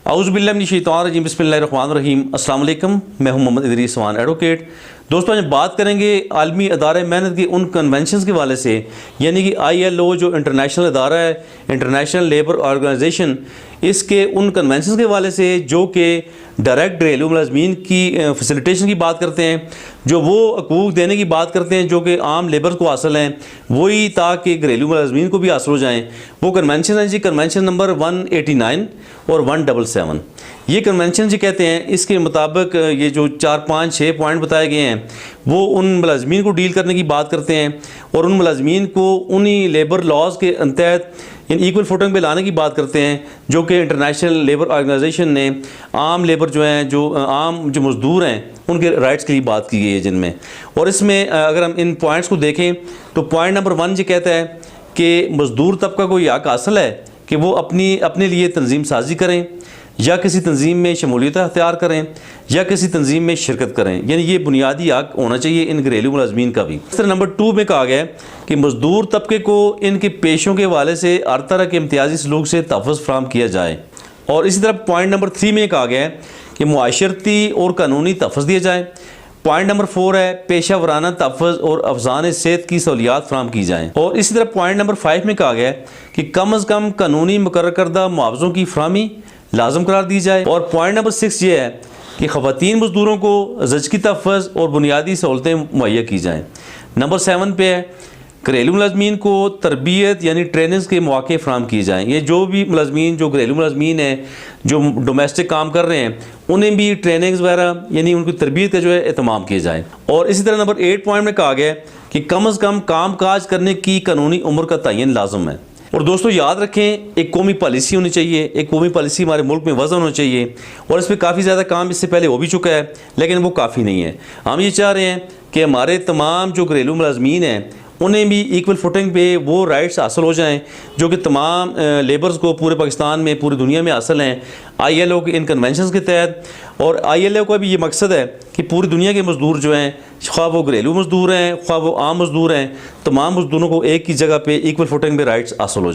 औज़ुबिल्लाहिमिनश्शैतानिर्रजीम बिस्मिल्लाहिर्रहमानिर्रहीम। अस्सलाम वालेकुम, मैं हूं मोहम्मद इदरीस स्वान एडवोकेट। दोस्तों, आज बात करेंगे आलमी अदारे मेहनत के उन कन्वेंशंस के हवाले से, यानी कि ILO जो इंटरनेशनल अदारा है, इंटरनेशनल लेबर ऑर्गेनाइजेशन, इसके उन कन्वेंशंस के हवाले से जो कि डायरेक्ट घरेलू मुलाजमीन की फैसिलिटेशन की बात करते हैं, जो वो हकूक़ देने की बात करते हैं जो कि आम लेबर को हासिल हैं, वही ताकि घरेलू मुलाजमीन को भी हासिल हो जाएँ। वो कन्वेंशन है जी, कन्वेंशन नंबर 189 और 177। ये कन्वेंशन जी कहते हैं, इसके मुताबिक ये जो 4, 5, 6 पॉइंट बताए गए हैं वो उन मुलाजमीन को डील करने की बात करते हैं और उन मुलाजमीन को उन्हीं लेबर लॉज के तहत इन इक्वल फुटिंग पे लाने की बात करते हैं जो कि इंटरनेशनल लेबर ऑर्गेनाइजेशन ने आम लेबर जो हैं, जो आम जो मज़दूर हैं, उनके राइट्स की बात की गई है जिनमें। और इसमें अगर हम इन पॉइंट्स को देखें तो पॉइंट नंबर 1 जी कहता है कि मज़दूर तबका को यह हक हासिल है कि वो अपने लिए तंजीम साजी करें या किसी तंजीम में शमूलियत अख्तियार करें या किसी तंजीम में शिरकत करें, यानी ये बुनियादी हक होना चाहिए इन घरेलू मुलाजमीन का भी। इस तरह नंबर 2 में कहा गया है कि मज़दूर तबके को इनके पेशों के हवाले से हर तरह के इम्तियाजी सलूक से तहफ़्फ़ुज़ फराहम किया जाए। और इसी तरह पॉइंट नंबर 3 में कहा गया है कि मुआशरती और कानूनी तहफ़्फ़ुज़ दिया जाए। पॉइंट नंबर 4 है पेशा वराना तहफ़्फ़ुज़ और अफ़ज़ान सेहत की सहूलियात फराहम की जाएँ। और इसी तरह पॉइंट नंबर 5 में कहा गया है कि कम अज़ कम कानूनी मुकर्रर करदा मुआवज़ों की फराहमी लाजम करार दी जाए। और पॉइंट नंबर 6 ये है कि ख़वातीन मज़दूरों को ज़च्ची तहफ़्फ़ुज़ और बुनियादी सहूलतें मुहैया की जाएँ। नंबर 7 पे है घरेलू मुलाजमीन को तरबियत यानी ट्रेनिंग्स के मौके फ़राहम किए जाएँ। ये जो भी मुलाजमीन जो घरेलू मुलाजमीन हैं जो डोमेस्टिक काम कर रहे हैं, उन्हें भी ट्रेनिंग्स वगैरह यानी उनकी तरबियत का जो है एहतमाम किया जाए। और इसी तरह नंबर 8 पॉइंट में कहा गया है कि कम अज़ कम काम काज करने की कानूनी उम्र का तयन लाजम है। और दोस्तों याद रखें, एक कौमी पॉलिसी होनी चाहिए, एक कौमी पॉलिसी हमारे मुल्क में वज़न होना चाहिए। और इस पर काफ़ी ज़्यादा काम इससे पहले हो भी चुका है, लेकिन वो काफ़ी नहीं है। हम ये चाह रहे हैं कि हमारे तमाम जो घरेलू मुलाजमीन हैं उन्हें भी इक्वल फुटिंग पे वो राइट्स हासिल हो जाएं जो कि तमाम लेबर्स को पूरे पाकिस्तान में, पूरी दुनिया में हासिल हैं ILO के इन कन्वेंशंस के तहत। और ILO का भी ये मकसद है कि पूरी दुनिया के मज़दूर जो हैं, ख्वाह वो घरेलू मज़दूर हैं, ख्वाह वो आम मज़दूर हैं, तमाम मज़दूरों को एक ही जगह पे इक्वल फुटिंग पे राइट्स हासिल हो जाए।